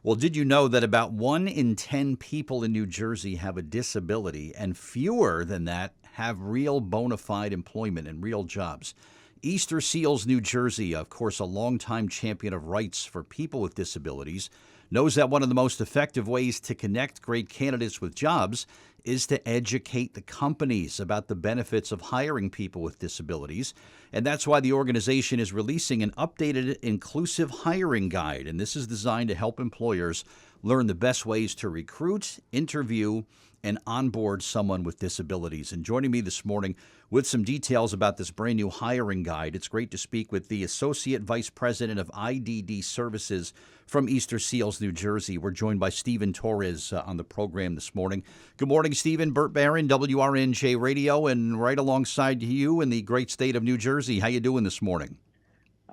Well, did you know that about 1 in 10 people in New Jersey have a disability, and fewer than that have real bona fide employment and real jobs? Easter Seals New Jersey, of course, a longtime champion of rights for people with disabilities, knows that one of the most effective ways to connect great candidates with jobs is to educate the companies about the benefits of hiring people with disabilities. And that's why the organization is releasing an updated inclusive hiring guide. And this is designed to help employers learn the best ways to recruit, interview, and onboard someone with disabilities. And joining me this morning with some details about this brand new hiring guide, it's great to speak with the Associate Vice President of IDD Services from Easter Seals, New Jersey. We're joined by Stephen Torres on the program this morning. Good morning, Stephen. Bert Barron, WRNJ Radio, and right alongside you in the great state of New Jersey. How you doing this morning?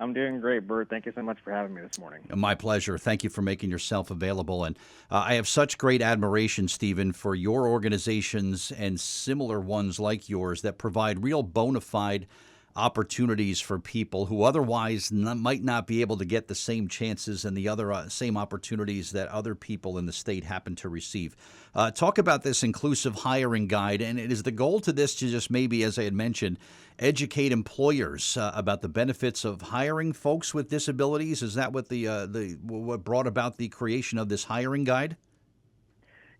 I'm doing great, Bert. Thank you so much for having me this morning. My pleasure. Thank you for making yourself available. And I have such great admiration, Stephen, for your organizations and similar ones like yours that provide real bona fide opportunities for people who otherwise might not be able to get the same chances and the other same opportunities that other people in the state happen to receive. Talk about this inclusive hiring guide, and it is the goal to this to just maybe, as I had mentioned, educate employers about the benefits of hiring folks with disabilities. Is that what the what brought about the creation of this hiring guide?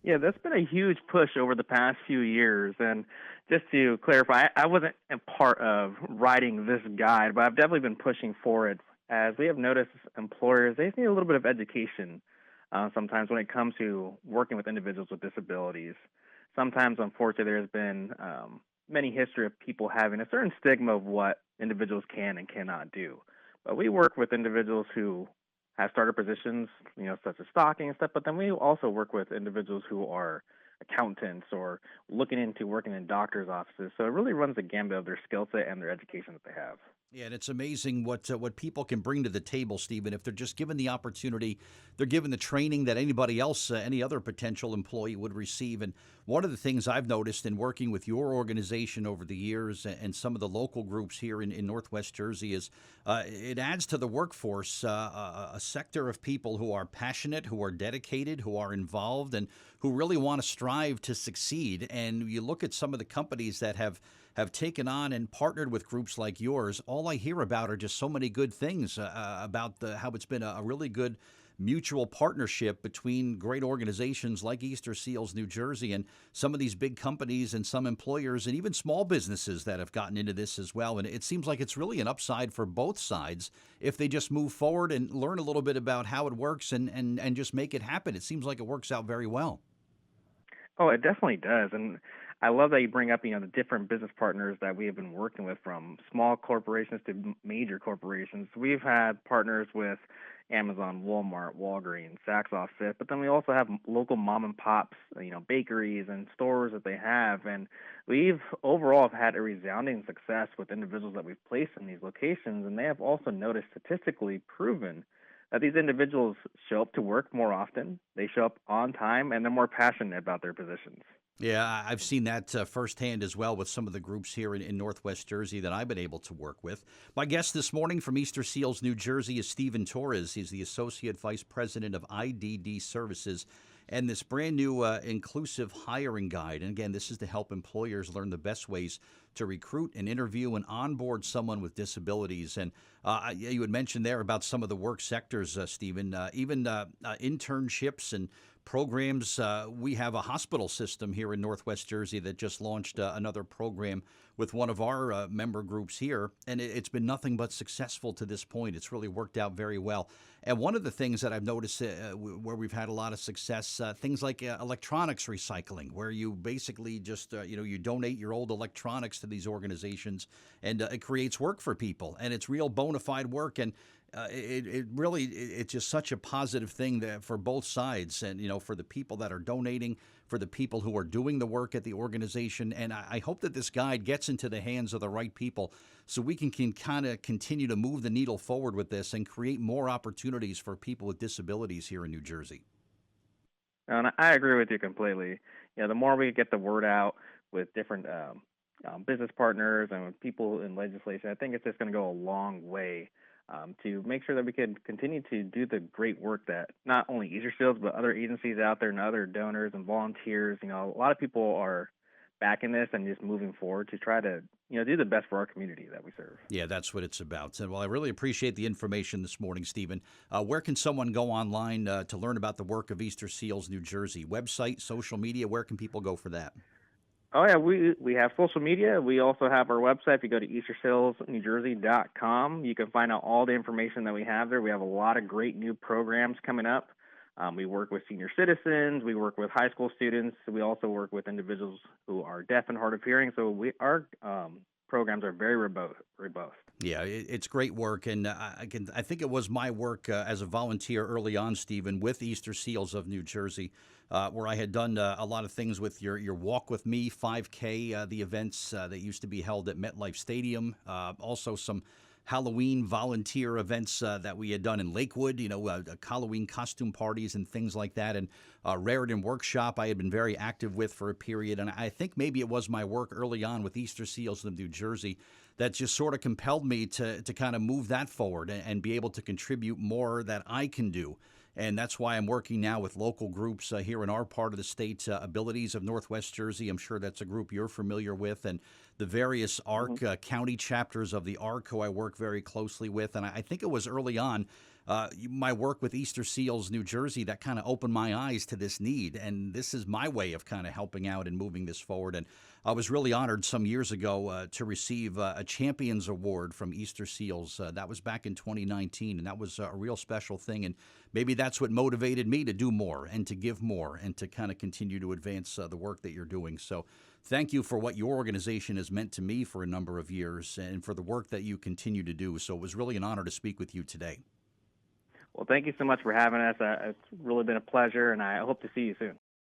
Yeah, that's been a huge push over the past few years. And just to clarify, I wasn't a part of writing this guide, but I've definitely been pushing for it as we have noticed employers, they need a little bit of education sometimes when it comes to working with individuals with disabilities. Sometimes, unfortunately, there's been many history of people having a certain stigma of what individuals can and cannot do. But we work with individuals who have started positions, such as stocking and stuff. But then we also work with individuals who are accountants or looking into working in doctors' offices. So it really runs the gambit of their skill set and their education that they have. Yeah, and it's amazing what people can bring to the table, Stephen. If they're just given the opportunity, they're given the training that anybody else, any other potential employee would receive. And one of the things I've noticed in working with your organization over the years and some of the local groups here in Northwest Jersey is it adds to the workforce a sector of people who are passionate, who are dedicated, who are involved, and who really want to strive to succeed. And you look at some of the companies that have taken on and partnered with groups like yours, all I hear about are just so many good things about how it's been a really good mutual partnership between great organizations like Easter Seals New Jersey and some of these big companies and some employers and even small businesses that have gotten into this as well. And it seems like it's really an upside for both sides if they just move forward and learn a little bit about how it works and just make it happen. It seems like it works out very well. Oh, it definitely does. And I love that you bring up, the different business partners that we have been working with from small corporations to major corporations. We've had partners with Amazon, Walmart, Walgreens, Saks Off Fifth, but then we also have local mom and pops, bakeries and stores that they have. And we've overall have had a resounding success with individuals that we've placed in these locations. And they have also noticed statistically proven that these individuals show up to work more often, they show up on time, and they're more passionate about their positions. Yeah, I've seen that firsthand as well with some of the groups here in Northwest Jersey that I've been able to work with. My guest this morning from Easter Seals, New Jersey is Stephen Torres. He's the Associate Vice President of IDD Services and this brand new inclusive hiring guide. And again, this is to help employers learn the best ways to recruit and interview and onboard someone with disabilities. And you had mentioned there about some of the work sectors, Stephen, even internships and programs. We have a hospital system here in Northwest Jersey that just launched another program with one of our member groups here, and it's been nothing but successful to this point. It's really worked out very well. And one of the things that I've noticed where we've had a lot of success, things like electronics recycling, where you basically just you donate your old electronics to these organizations, and it creates work for people, and it's real bona fide work. And it really it's just such a positive thing that for both sides, and for the people that are donating, for the people who are doing the work at the organization. And I hope that this guide gets into the hands of the right people so we can kind of continue to move the needle forward with this and create more opportunities for people with disabilities here in New Jersey. And I agree with you completely. The more we get the word out with different business partners and with people in legislation, I think it's just going to go a long way to make sure that we can continue to do the great work that not only Easter Seals but other agencies out there and other donors and volunteers. A lot of people are backing this and just moving forward to try to do the best for our community that we serve. Yeah, that's what it's about. And well, I really appreciate the information this morning, Stephen. Where can someone go online to learn about the work of Easter Seals New Jersey? Website, social media, where can people go for that? Oh yeah, we have social media. We also have our website. If you go to eastersalesnewjersey.com, you can find out all the information that we have there. We have a lot of great new programs coming up. We work with senior citizens. We work with high school students. We also work with individuals who are deaf and hard of hearing. So our programs are very robust. Yeah, it's great work, and I think it was my work as a volunteer early on, Stephen, with Easter Seals of New Jersey, where I had done a lot of things with your Walk with Me 5K, the events that used to be held at MetLife Stadium, also some Halloween volunteer events that we had done in Lakewood, Halloween costume parties and things like that. And Raritan Workshop I had been very active with for a period. And I think maybe it was my work early on with Easter Seals of New Jersey that just sort of compelled me to kind of move that forward and be able to contribute more that I can do. And that's why I'm working now with local groups here in our part of the state, Abilities of Northwest Jersey. I'm sure that's a group you're familiar with, and the various ARC county chapters of the ARC who I work very closely with. And I think it was early on my work with Easter Seals New Jersey that kind of opened my eyes to this need. And this is my way of kind of helping out and moving this forward. And I was really honored some years ago to receive a Champions Award from Easter Seals. That was back in 2019, and that was a real special thing. And maybe that's what motivated me to do more and to give more and to kind of continue to advance the work that you're doing. So thank you for what your organization has meant to me for a number of years and for the work that you continue to do. So it was really an honor to speak with you today. Well, thank you so much for having us. It's really been a pleasure, and I hope to see you soon.